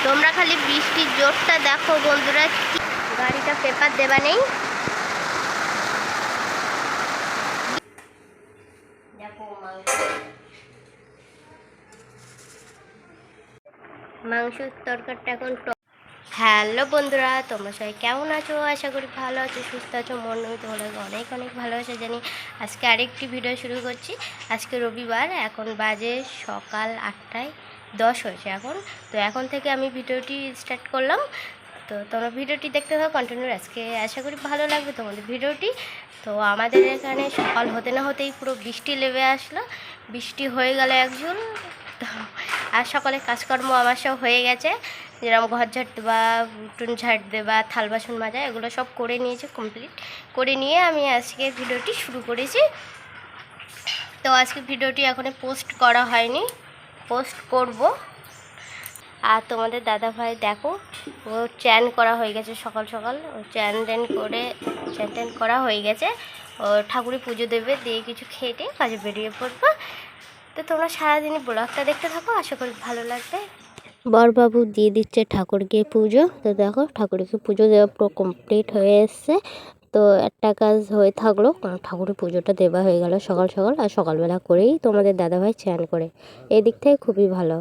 তোমরা খালি বৃষ্টির জোরটা দেখো বন্ধুরা। গাড়িটা পেপার দেবা নেই, দেখো মাংসের তরকারিটা এখন। হ্যালো বন্ধুরা, তোমরা সবাই কেমন আছো? আশা করি ভালো আছো, সুস্থ আছো। মন আমি তোমাদের অনেক অনেক ভালোবাসা জানি। আজকে আরেকটি ভিডিও শুরু করছি। আজকে রবিবার, এখন বাজে সকাল 8:10 হয়েছে এখন। তো এখন থেকে আমি ভিডিওটি স্টার্ট করলাম। তো তোমরা ভিডিওটি দেখতে থাকো কন্টিনিউ। আজকে আশা করি ভালো লাগবে তোমাদের ভিডিওটি। তো আমাদের এখানে সকাল হতে না হতেই পুরো বৃষ্টি নেমে আসলো। বৃষ্টি হয়ে গেল একজন। আর সকালে কাজকর্ম আমার সব হয়ে গেছে, যেরকম ঘর ঝাড় দেওয়া, উঠোন ঝাড় দেওয়া, থাল বাসন মাজা, এগুলো সব করে নিয়েছে, কমপ্লিট করে নিয়ে আমি আজকে ভিডিওটি শুরু করেছি। তো আজকে ভিডিওটি এখনো পোস্ট করা হয়নি, পোস্ট করব। আর তোমাদের দাদা ভাই দেখো, ও চ্যান করা হয়ে গেছে সকাল সকাল। ও চ্যান ট্যান করা হয়ে গেছে। ও ঠাকুরে পুজো দেবে, দিয়ে কিছু খেটে কাজে বেরিয়ে পড়বো। তো তোমরা সারাদিনই ব্লগটা দেখতে থাকো, আশা করি ভালো লাগবে। বরবাবু দিয়ে দিচ্ছে ঠাকুরকে পুজো। তো দেখো ঠাকুরকে পুজো দেওয়া পুরো কমপ্লিট হয়ে এসছে। তো একটা কাজ হয়ে থাকলো, কারণ ঠাকুরের পুজোটা দেওয়া হয়ে গেল সকাল সকাল। আর সকালবেলা করেই তোমাদের দাদাভাই স্নান করে, এই দিক থেকে খুবই ভালো।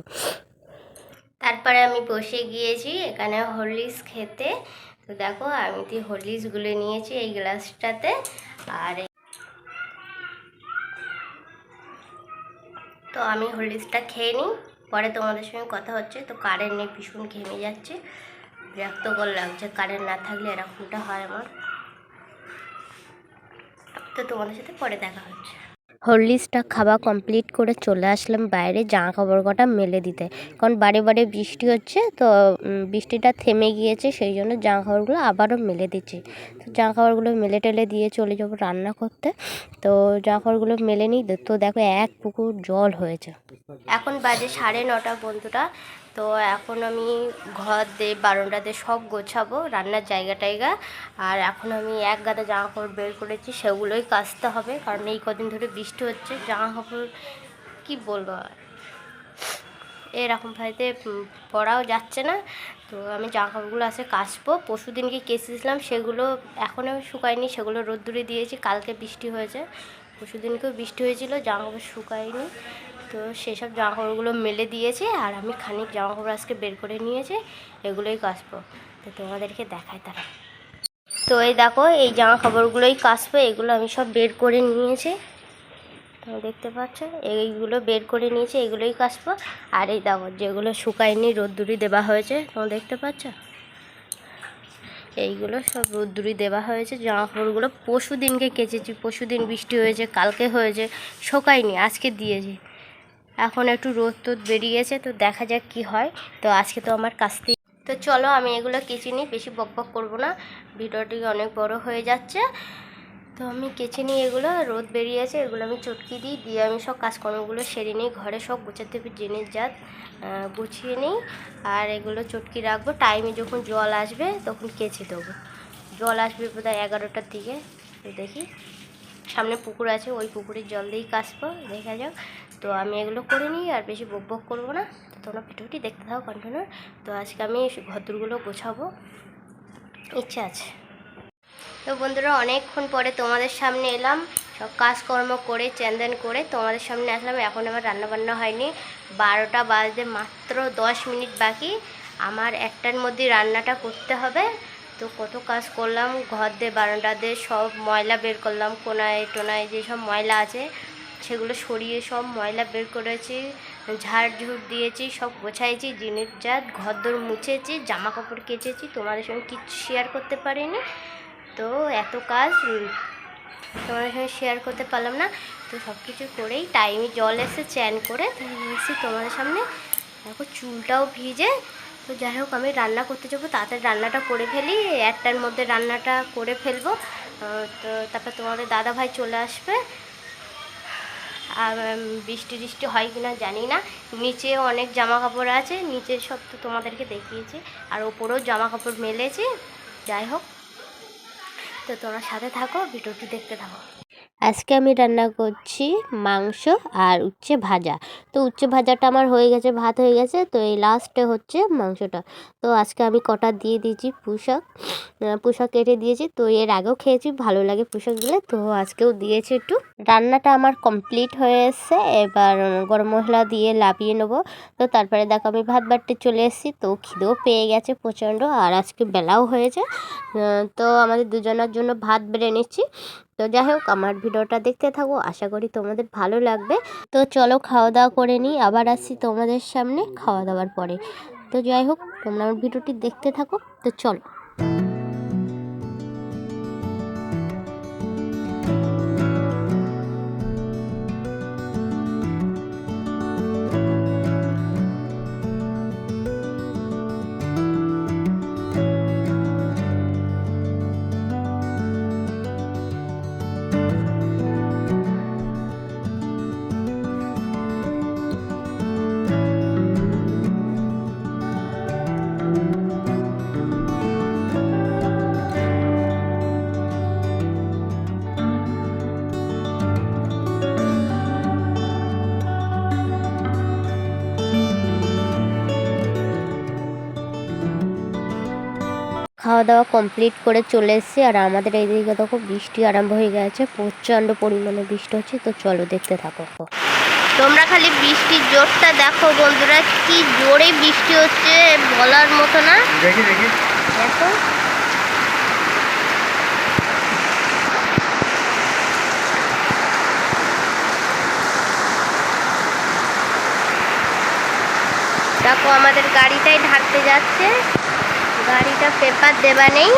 তারপরে আমি বসে গিয়েছি এখানে হরলিক্স খেতে। তো দেখো আমি তো হরলিক্সগুলো নিয়েছি এই গ্লাসটাতে। আর তো আমি হরলিক্সটা খেয়ে নিই, পরে তোমাদের সঙ্গে কথা হচ্ছে। তো কারেন্ট নেই, ভীষণ ঘেমে যাচ্ছে, বিরক্তকর লাগছে। কারেন্ট না থাকলে এরকমটা হয় আমার। তো তোমাদের সাথে পরে দেখা হচ্ছে। হরলিক্সটা খাওয়া কমপ্লিট করে চলে আসলাম বাইরে জামা কাপড় কটা মেলে দিতে, কারণ বারে বারে বৃষ্টি হচ্ছে। তো বৃষ্টিটা থেমে গিয়েছে, সেই জন্য জামা কাপড়গুলো আবারও মেলে দিচ্ছি। তো জামা কাপড়গুলো মেলে টেলে দিয়ে চলে যাবো রান্না করতে। তো জামা কাপড়গুলো মেলে নিই। তো দেখো এক পুকুর জল হয়েছে। এখন বাজে 9:30 বন্ধুরা। তো এখন আমি ঘর দিয়ে বারান্দাতে সব গোছাবো, রান্নার জায়গা টায়গা। আর এখন আমি এক গাদা জামা কাপড় বের করেছি, সেগুলোই কাচতে হবে, কারণ এই কদিন ধরে বৃষ্টি হচ্ছে। জামা কাপড় কী বলবো, এরকম ভাইতে পরাও যাচ্ছে না। তো আমি জামা কাপড়গুলো আছে কাচবো। পরশু দিনকে কেচেছিলাম, সেগুলো এখনও শুকায়নি, সেগুলো রোদ্দুরে দিয়েছি। কালকে বৃষ্টি হয়েছে, পরশু দিনকেও বৃষ্টি হয়েছিল, জামা কাপড় শুকায়নি। তো সেসব জামা কাপড়গুলো মেলে দিয়েছি। আর আমি খানিক জামা কাপড় আজকে বের করে নিয়েছি, এগুলোই কাচবো। তো তোমাদেরকে দেখাই তারা। তো এই দেখো এই জামা কাপড়গুলোই কাচবো, এগুলো আমি সব বের করে নিয়েছি, তোমরা দেখতে পাচ্ছ। এইগুলো বের করে নিয়েছি, এগুলোই কাচবো। আর এই দেখো যেগুলো শুকায়নি রোদ্দুরি দেওয়া হয়েছে, তোমরা দেখতে পাচ্ছ, এইগুলো সব রোদ্দুরি দেওয়া হয়েছে। জামা কাপড়গুলো পরশু দিনকে কেচেছি, পরশু দিন বৃষ্টি হয়েছে, কালকে হয়েছে, শুকায়নি, আজকে দিয়েছি। এখন একটু রোদ টোদ বেরিয়েছে, তো দেখা যাক কি হয়। তো আজকে তো আমার কাচতেই। তো চলো আমি এগুলো কেচে নিই, বেশি বকবক করবো না, ভিডিওটি অনেক বড় হয়ে যাচ্ছে। তো আমি কেচে নিই, এগুলো রোদ বেরিয়েছে, এগুলো আমি চটকি দিয়ে আমি সব কাজকর্মগুলো সেরে নিই। ঘরে সব গোছাতে হবে, জিনিস জাত গুছিয়ে নিই। আর এগুলো চটকি রাখবো, টাইমে যখন জল আসবে তখন কেচে দেবো। জল আসবে বোধহয় 11টার দিকে। তো দেখি, সামনে পুকুর আছে, ওই পুকুরের জল দিয়েই কাচবো, দেখা যাক। তো আমি এগুলো করে নিই, আর বেশি বকবক করবো না। তো তোমরা ভিডিওটি দেখতে থাকো কন্টিনিউ। তো আজকে আমি ঘরদুরগুলো গোছাবো, ইচ্ছা আছে। তো বন্ধুরা অনেকক্ষণ পরে তোমাদের সামনে এলাম, সব কাজকর্ম করে চ্যান করে তোমাদের সামনে আসলাম। এখন আমার রান্নাবান্না হয়নি, 12টা বাজতে মাত্র 10 মিনিট বাকি। আমার 1টার মধ্যে রান্নাটা করতে হবে। তো কত কাজ করলাম, ঘর দিয়ে বারান্দা দিয়ে সব ময়লা বের করলাম, কোনায় টোনায় যেসব ময়লা আছে সেগুলো সরিয়ে সব ময়লা বের করেছি, ঝাড় ঝুড় দিয়েছি, সব গোছাইছি, জিনিস জাত ঘরদোর মুছেছি, জামা কাপড় কেচেছি। তোমাদের সঙ্গে কিচ্ছু শেয়ার করতে পারিনি, তো এত কাজ তোমাদের সঙ্গে শেয়ার করতে পারলাম না। তো সব কিছু করেই টাইমে জল এসে চ্যান করে এসেছি তোমাদের সামনে। দেখো চুলটাও ভিজে। তো যাই হোক আমি রান্না করতে যাবো, তাড়াতাড়ি রান্নাটা করে ফেলি, 1টার মধ্যে রান্নাটা করে ফেলবো। তো তারপর তোমাদের দাদা ভাই চলে আসবে। আর বৃষ্টি টিষ্টি হয় কিনা জানি না। নিচেও অনেক জামা কাপড় আছে, নিচে সব তো তোমাদেরকে দেখিয়েছি, আর ওপরেও জামা কাপড় মেলেছি। যাই হোক, তো তোমরা সাথে থাকো, ভিডিওটি দেখতে থাকো। আজকে আমি রান্না করছি মাংস আর উচ্ছে ভাজা। তো উচ্ছে ভাজাটা আমার হয়ে গেছে, ভাত হয়ে গেছে, তো এই লাস্টে হচ্ছে মাংসটা। তো আজকে আমি কটা দিয়ে দিয়েছি পুঁইশাক কেটে দিয়েছি। তো এর আগেও খেয়েছি, ভালো লাগে পুঁইশাক দিলে, তো আজকেও দিয়েছি একটু। রান্নাটা আমার কমপ্লিট হয়ে এসছে, এবার গরম মশলা দিয়ে লাভিয়ে নেবো। তো তারপরে দেখো আমি ভাত বাড়তে চলে এসেছি। তো খিদেও পেয়ে গেছে প্রচণ্ড, আর আজকে বেলাও হয়েছে। তো আমাদের দুজনের জন্য ভাত বেড়ে নিচ্ছি। তো যাই হোক, আমার ভিডিওটা দেখতে থাকো, আশা করি তোমাদের ভালো লাগবে। তো চলো খাওয়া দাওয়া করে নিই, আবার আসছি তোমাদের সামনে খাওয়া দাওয়ার পরে। তো যাই হোক, তোমরা আমার ভিডিওটি দেখতে থাকো, তো চলো। খাওয়া দাওয়া কমপ্লিট করে চলে এসেছি, আর আমাদের এইদিকে দেখো বৃষ্টি আরম্ভ হয়ে গেছে, প্রচণ্ড পরিমাণে বৃষ্টি হচ্ছে। তো চলো দেখতে থাকো। তোমরা খালি বৃষ্টির জোরটা দেখো বন্ধুরা, কি জোরে বৃষ্টি হচ্ছে বলার মতো না। দেখো দেখো আমাদের গাড়িটাই ঢাকতে যাচ্ছে, গাড়িটা পেপার দেওয়া নেই।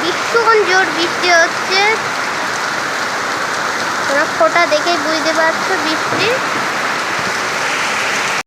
ভীষণ জোর বৃষ্টি হচ্ছে, তোমরা ফোঁটা দেখেই বুঝতে পারছো বৃষ্টি।